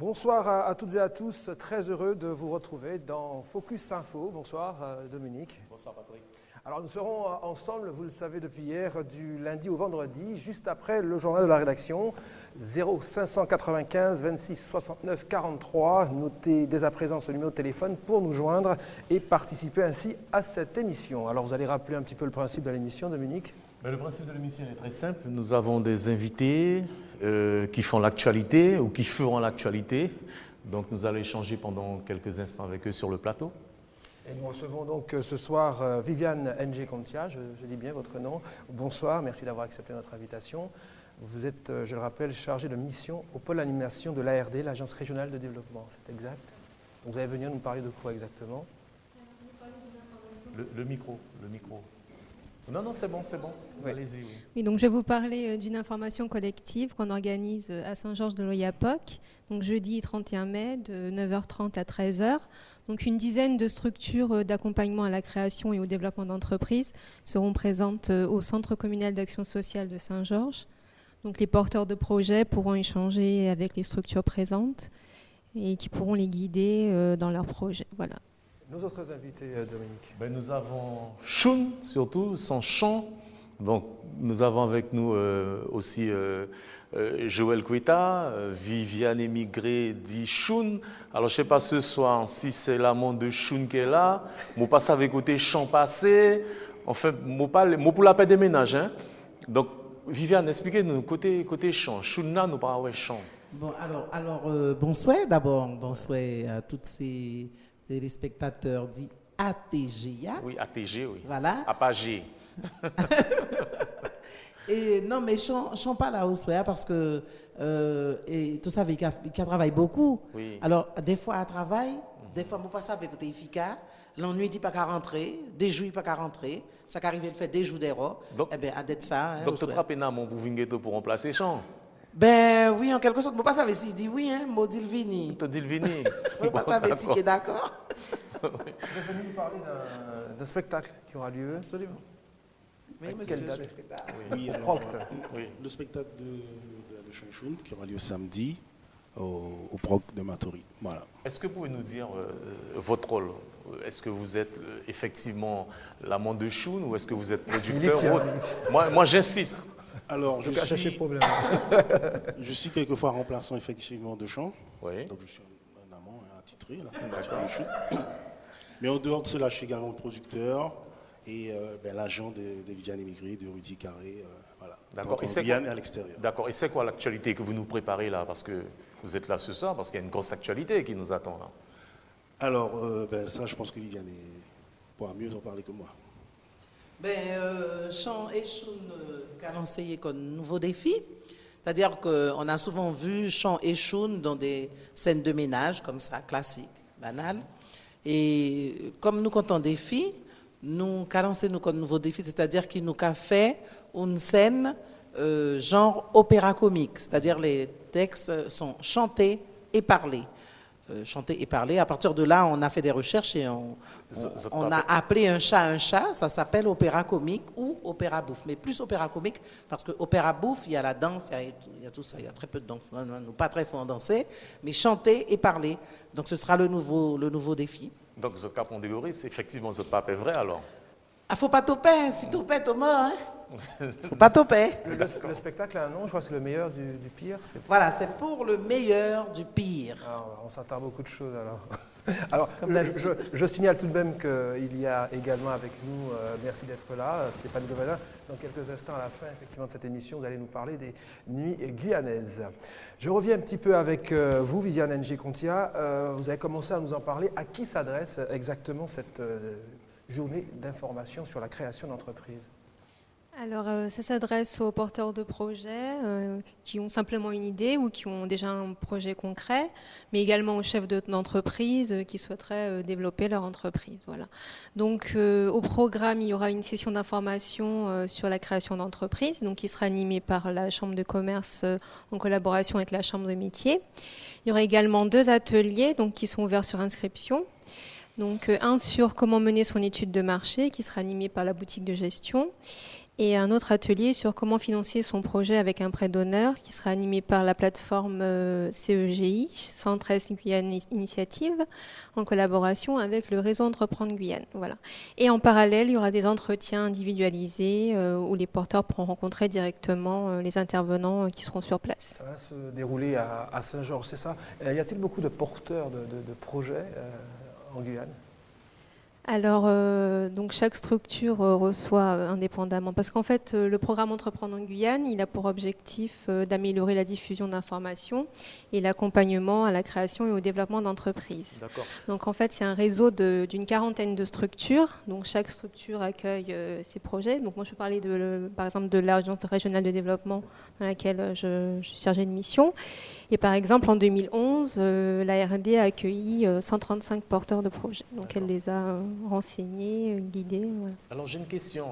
Bonsoir à toutes et à tous, très heureux de vous retrouver dans Focus Info. Bonsoir Dominique. Bonsoir Patrick. Alors nous serons ensemble, vous le savez depuis hier, du lundi au vendredi, juste après le journal de la rédaction, 0595 26 69 43. Notez dès à présent ce numéro de téléphone pour nous joindre et participer ainsi à cette émission. Alors vous allez rappeler un petit peu le principe de l'émission, Dominique? Le principe de l'émission est très simple. Nous avons des invités qui font l'actualité ou qui feront l'actualité. Donc nous allons échanger pendant quelques instants avec eux sur le plateau. Et nous recevons donc ce soir Viviane Ng Contia, je dis bien votre nom. Bonsoir, merci d'avoir accepté notre invitation. Vous êtes, je le rappelle, chargé de mission au pôle animation de l'ARD, l'Agence régionale de développement, c'est exact? Vous allez venir nous parler de quoi exactement? Le micro. Non, c'est bon. Oui. Allez-y. Oui. Oui, donc je vais vous parler d'une information collective qu'on organise à Saint-Georges-de-l'Oyapock, donc jeudi 31 mai de 9h30 à 13h. Donc une dizaine de structures d'accompagnement à la création et au développement d'entreprises seront présentes au Centre communal d'action sociale de Saint-Georges. Donc les porteurs de projets pourront échanger avec les structures présentes et qui pourront les guider dans leurs projets. Voilà. Nos autres invités, Dominique. Nous avons Choun, surtout, son chant. Donc, nous avons avec nous aussi Joël Koueta, Viviane Émigré dit Choun. Alors, je ne sais pas ce soir si c'est l'amant de Choun qui est là. Moi, pas ça avec côté chant passé. Enfin, moi pour la paix des ménages. Hein. Donc, Viviane, expliquez-nous, côté chant. Choun là, nous parlons chant. Bon, alors bonsoir d'abord. Bonsoir à tous ces téléspectateurs dits ATG. Oui, ATG, oui. Voilà. APAG. Et non, mais je ne pas là soir parce que et tout ça, il travaille beaucoup. Oui. Alors, des fois, à travail, des fois, moi, pas ça avec des efficace. L'ennui dit pas qu'à rentrer, des jours pas qu'à rentrer. Ça qu'arrive, il fait des jours d'erreur. Eh bien, à d'être ça. Donc, tu frappes mon bouvingueto pour remplacer Champ. Ben oui, en quelque sorte, moi, pas ça si dit oui, hein, moi, dit le vini. Tu dis le vini. Moi, pas ça si qui est d'accord. Vous êtes venu nous parler d'un spectacle qui aura lieu. Absolument. Oui, monsieur. Quelle date? Oui, alors, le spectacle de Chanchoun qui aura lieu samedi au Proc de Matoury. Voilà. Est-ce que vous pouvez nous dire votre rôle? Est-ce que vous êtes effectivement l'amant de Choun ou est-ce que vous êtes producteur? Moi j'insiste. Alors, je suis quelquefois remplaçant effectivement de chant. Oui. Donc, je suis un amant attitré, là, de Choun. Mais en dehors de cela, je suis également producteur et l'agent de Viviane Émigré, de Rudy Carré. Voilà. D'accord. Donc, Viviane est à l'extérieur. D'accord. Et c'est quoi l'actualité que vous nous préparez là? Parce que vous êtes là ce soir, parce qu'il y a une grosse actualité qui nous attend là. Alors, ça, je pense que Viviane pourra mieux en parler que moi. Chant et Choun qu'a lancé comme nouveau défi. C'est-à-dire qu'on a souvent vu Chant et Choun dans des scènes de ménage, comme ça, classiques, banales. Et comme nous comptons défi, nous qu'a lancé nous comme nouveau défi, c'est-à-dire qu'il nous a fait une scène genre opéra comique. C'est-à-dire les textes sont chantés et parlés. Chanter et parler. À partir de là, on a fait des recherches et on a appelé un chat, ça s'appelle opéra comique ou opéra bouffe. Mais plus opéra comique, parce que opéra bouffe, il y a la danse, il y a tout ça, il y a très peu de danse. Nous, pas très fort en danser, mais chanter et parler. Donc ce sera le nouveau défi. Donc ce cap en théorie, c'est effectivement ce pape est vrai alors? Ah, faut pas toper, si toper, t'es mort, hein. Faut pas toper. Le spectacle a un nom, je crois que c'est le meilleur du pire. Voilà, c'est pour le meilleur du pire. Alors, on s'attend à beaucoup de choses alors. Alors, comme d'habitude. Je signale tout de même qu'il y a également avec nous, merci d'être là, Stéphane Govana. Dans quelques instants, à la fin effectivement de cette émission, vous allez nous parler des nuits guyanaises. Je reviens un petit peu avec vous, Viviane Ng Contia. Vous avez commencé à nous en parler. À qui s'adresse exactement cette journée d'information sur la création d'entreprises? Alors, ça s'adresse aux porteurs de projets qui ont simplement une idée ou qui ont déjà un projet concret, mais également aux chefs d'entreprise qui souhaiteraient développer leur entreprise. Voilà. Donc, au programme, il y aura une session d'information sur la création d'entreprise, donc qui sera animée par la Chambre de commerce en collaboration avec la Chambre de métier. Il y aura également 2 ateliers donc, qui sont ouverts sur inscription. Donc, un sur comment mener son étude de marché, qui sera animé par la boutique de gestion. et un autre atelier sur comment financer son projet avec un prêt d'honneur qui sera animé par la plateforme CEGI, Centre Est Guyane Initiative, en collaboration avec le réseau Entreprendre Guyane. Voilà. Et en parallèle, il y aura des entretiens individualisés où les porteurs pourront rencontrer directement les intervenants qui seront sur place. Ça va se dérouler à Saint-Georges, c'est ça? Y a-t-il beaucoup de porteurs de projets en Guyane? Alors, donc chaque structure reçoit indépendamment, parce qu'en fait, le programme Entreprendre en Guyane, il a pour objectif d'améliorer la diffusion d'informations et l'accompagnement à la création et au développement d'entreprises. Donc, en fait, c'est un réseau d'une quarantaine de structures. Donc, chaque structure accueille ses projets. Donc, moi, je peux parler par exemple de l'Agence régionale de développement dans laquelle je suis chargée de mission. Et par exemple, en 2011, la RD a accueilli 135 porteurs de projets. Donc, elle les a renseignés, guidés. Voilà. Alors, j'ai une question.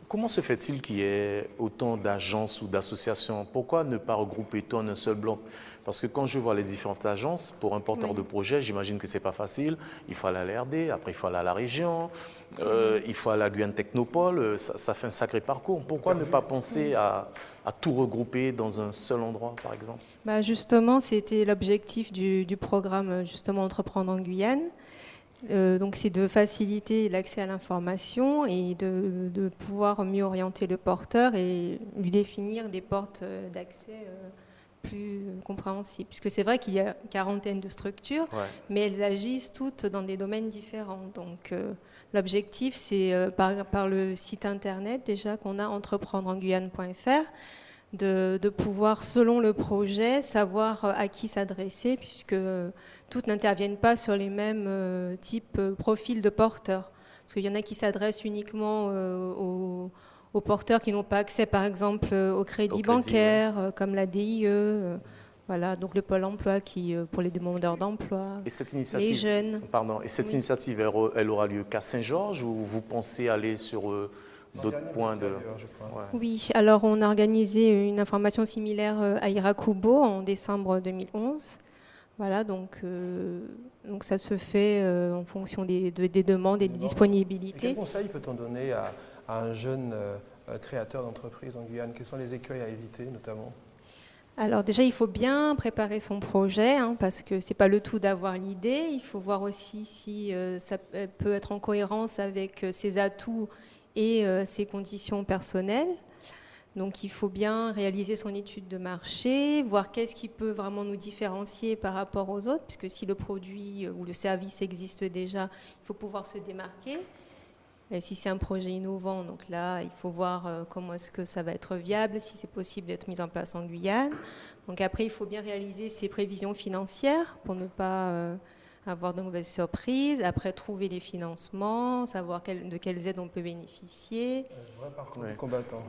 Comment se fait-il qu'il y ait autant d'agences ou d'associations? Pourquoi ne pas regrouper tout en un seul bloc? Parce que quand je vois les différentes agences, pour un porteur de projet, j'imagine que ce n'est pas facile. Il faut aller à la RD, après il faut aller à la région, il faut aller à la Guyane Technopole. Ça fait un sacré parcours. Pourquoi ne pas penser à tout regrouper dans un seul endroit, par exemple? Justement, c'était l'objectif du programme justement Entreprendre en Guyane. Donc c'est de faciliter l'accès à l'information et de pouvoir mieux orienter le porteur et lui définir des portes d'accès plus compréhensibles. Puisque c'est vrai qu'il y a une quarantaine de structures, mais elles agissent toutes dans des domaines différents. Donc l'objectif, c'est par le site internet déjà qu'on a entreprendreenguyane.fr, de pouvoir, selon le projet, savoir à qui s'adresser, puisque toutes n'interviennent pas sur les mêmes types profils de porteurs. Parce qu'il y en a qui s'adressent uniquement aux porteurs qui n'ont pas accès, par exemple, au crédit bancaire, comme la DIE. Voilà, donc le Pôle emploi pour les demandeurs d'emploi, les jeunes. Et cette initiative, elle aura lieu qu'à Saint-Georges ou vous pensez aller sur d'autres points de... Oui, alors on a organisé une information similaire à Irakubo en décembre 2011. Voilà, donc ça se fait en fonction des demandes et des disponibilités. Et quel conseil peut-on donner à un jeune créateur d'entreprise en Guyane? Quels sont les écueils à éviter notamment? Alors déjà, il faut bien préparer son projet, parce que ce n'est pas le tout d'avoir l'idée. Il faut voir aussi si ça peut être en cohérence avec ses atouts et ses conditions personnelles. Donc il faut bien réaliser son étude de marché, voir qu'est-ce qui peut vraiment nous différencier par rapport aux autres, puisque si le produit ou le service existe déjà, il faut pouvoir se démarquer. Et si c'est un projet innovant, donc là, il faut voir comment est-ce que ça va être viable, si c'est possible d'être mis en place en Guyane. Donc après, il faut bien réaliser ses prévisions financières pour ne pas avoir de mauvaises surprises. Après, trouver les financements, savoir de quelles aides on peut bénéficier. Vrai parcours du combattant.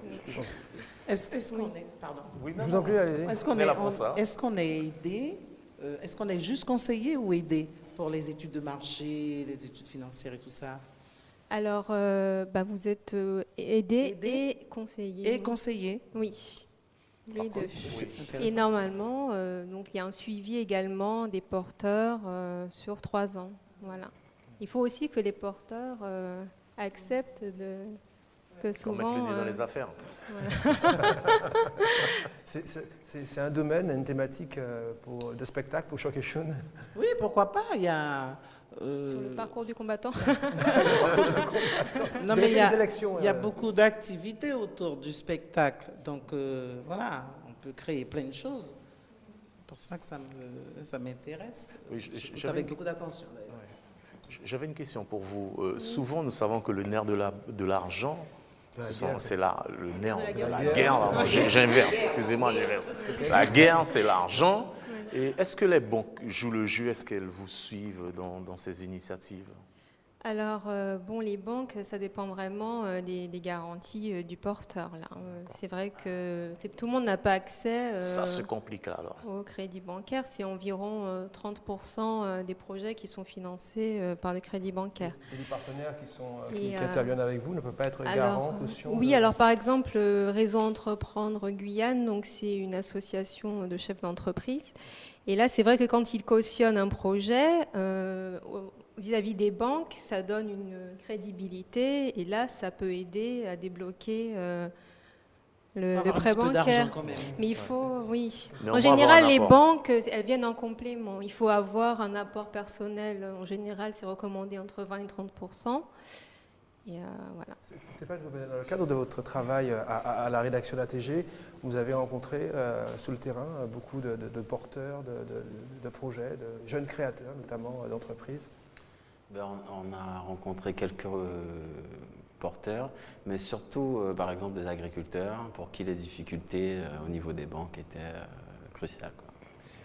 Est-ce qu'on est... Pardon. Oui, je vous en prie, allez-y. Est-ce qu'on est aidé? Est-ce qu'on est juste conseillé ou aidé pour les études de marché, les études financières et tout ça? Alors, vous êtes aidé et conseillé. Et conseillé? Oui, les deux. Et normalement, donc, il y a un suivi également des porteurs sur 3 ans. Voilà. Il faut aussi que les porteurs acceptent que souvent... Mettre le nez dans les affaires. Voilà. C'est un domaine, une thématique de spectacle pour Choc et Shun? Oui, pourquoi pas. Il y a... Sur le parcours du combattant. Non, mais il y a beaucoup d'activités autour du spectacle. Donc, voilà, on peut créer plein de choses. C'est pour ça que ça m'intéresse. Oui, avec beaucoup d'attention, d'ailleurs. J'avais une question pour vous. Souvent, nous savons que le nerf de l'argent, c'est le nerf de la guerre. J'inverse, excusez-moi, j'inverse. La guerre, c'est l'argent. Et est-ce que les banques jouent le jeu? Est-ce qu'elles vous suivent dans ces initiatives? Alors, les banques, ça dépend vraiment des garanties du porteur. C'est vrai que tout le monde n'a pas accès ça se complique là, alors. Au crédit bancaire. C'est environ 30% des projets qui sont financés par le crédit bancaire. Et les partenaires qui interviennent avec vous ne peuvent pas être garants, caution? Oui, alors par exemple, Réseau Entreprendre Guyane, donc c'est une association de chefs d'entreprise. Et là, c'est vrai que quand ils cautionnent un projet, vis-à-vis des banques, ça donne une crédibilité et là, ça peut aider à débloquer le Avoir un prêt petit peu d'argent bancaire. quand même. Mais il faut, oui. Mais on En doit avoir général, un les apport. banques, elles viennent en complément. Il faut avoir un apport personnel. En général, c'est recommandé entre 20 et 30%. Et voilà. Stéphane, dans le cadre de votre travail à la rédaction d'ATG, vous avez rencontré sur le terrain beaucoup de porteurs de projets, de jeunes créateurs, notamment d'entreprises. Ben, on a rencontré quelques porteurs, mais surtout, par exemple, des agriculteurs pour qui les difficultés au niveau des banques étaient cruciales, quoi.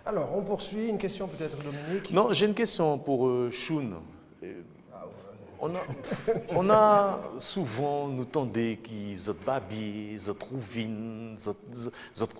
Alors, on poursuit. Une question peut-être, Dominique. Non, j'ai une question pour Shun. On a souvent, nous tendez qui zot babier, zot rouvine, zot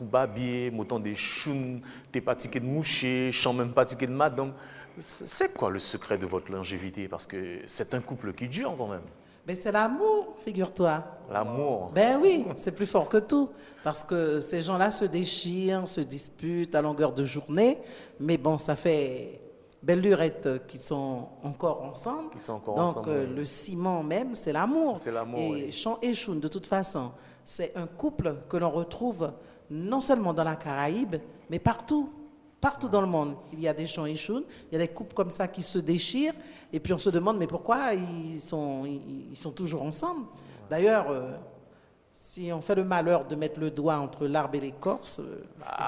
babier, nous tendez Shun, t'es pas ticket de moucher, chant même pas ticket de madame. C'est quoi le secret de votre longévité? Parce que c'est un couple qui dure quand même. Mais c'est l'amour, figure-toi. L'amour. Ben oui, c'est plus fort que tout. Parce que ces gens-là se déchirent, se disputent à longueur de journée. Mais bon, ça fait belle lurette qu'ils sont encore ensemble. Qui sont encore Donc, ensemble, oui. le ciment même, c'est l'amour. C'est l'amour, Et oui. Chant et Choun, de toute façon, c'est un couple que l'on retrouve non seulement dans la Caraïbe, mais partout. Partout dans le monde, il y a des Chant et Choun, il y a des couples comme ça qui se déchirent, et puis on se demande, mais pourquoi ils sont toujours ensemble? D'ailleurs, si on fait le malheur de mettre le doigt entre l'arbre et l'écorce,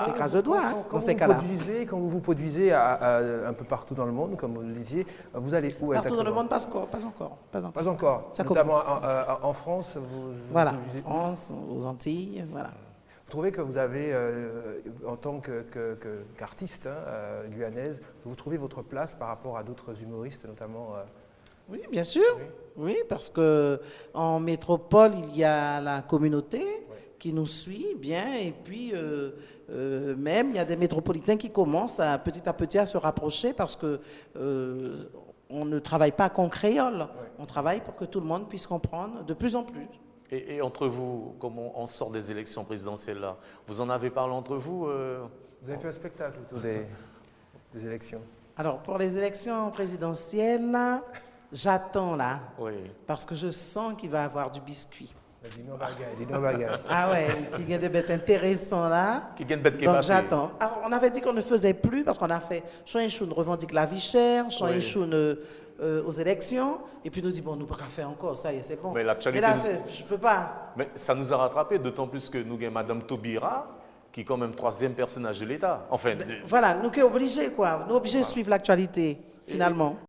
on s'écrase le doigt hein, dans ces cas-là. Quand vous vous produisez un peu partout dans le monde, comme vous le disiez, vous allez où Partout dans le exactement? monde, pas encore. Pas encore. Ça Notamment commence. en France, vous Voilà, produisez où? France, aux Antilles, voilà. Vous trouvez que vous avez, en tant qu'artiste guyanaise, vous trouvez votre place par rapport à d'autres humoristes, notamment Oui, bien sûr. Oui, parce que en métropole, il y a la communauté qui nous suit bien, et puis même il y a des métropolitains qui commencent à petit à se rapprocher parce que on ne travaille pas qu'en créole, on travaille pour que tout le monde puisse comprendre de plus en plus. Et entre vous, comme on sort des élections présidentielles là, vous en avez parlé entre vous vous avez fait un spectacle autour des élections. Alors pour les élections présidentielles, j'attends là, Oui. parce que je sens qu'il va y avoir du biscuit. Dis-nous bagaille, dis-nous bagaille. Ah ouais, qu'il y a des bêtes intéressantes là. Qui gagne bête qui est Donc passée. j'attends. Alors, on avait dit qu'on ne faisait plus parce qu'on a fait Chant et Choun revendique la vie chère, Chant et Oui. Choun aux élections, et puis nous dit bon, nous ne pouvons pas faire encore, ça y est, c'est bon. Mais l'actualité là, nous- je ne peux pas. Mais ça nous a rattrapé, d'autant plus que nous avons Madame Taubira, qui est quand même troisième personnage de l'État. Enfin, Voilà, nous sommes obligés quoi, nous sommes obligés de suivre l'actualité finalement.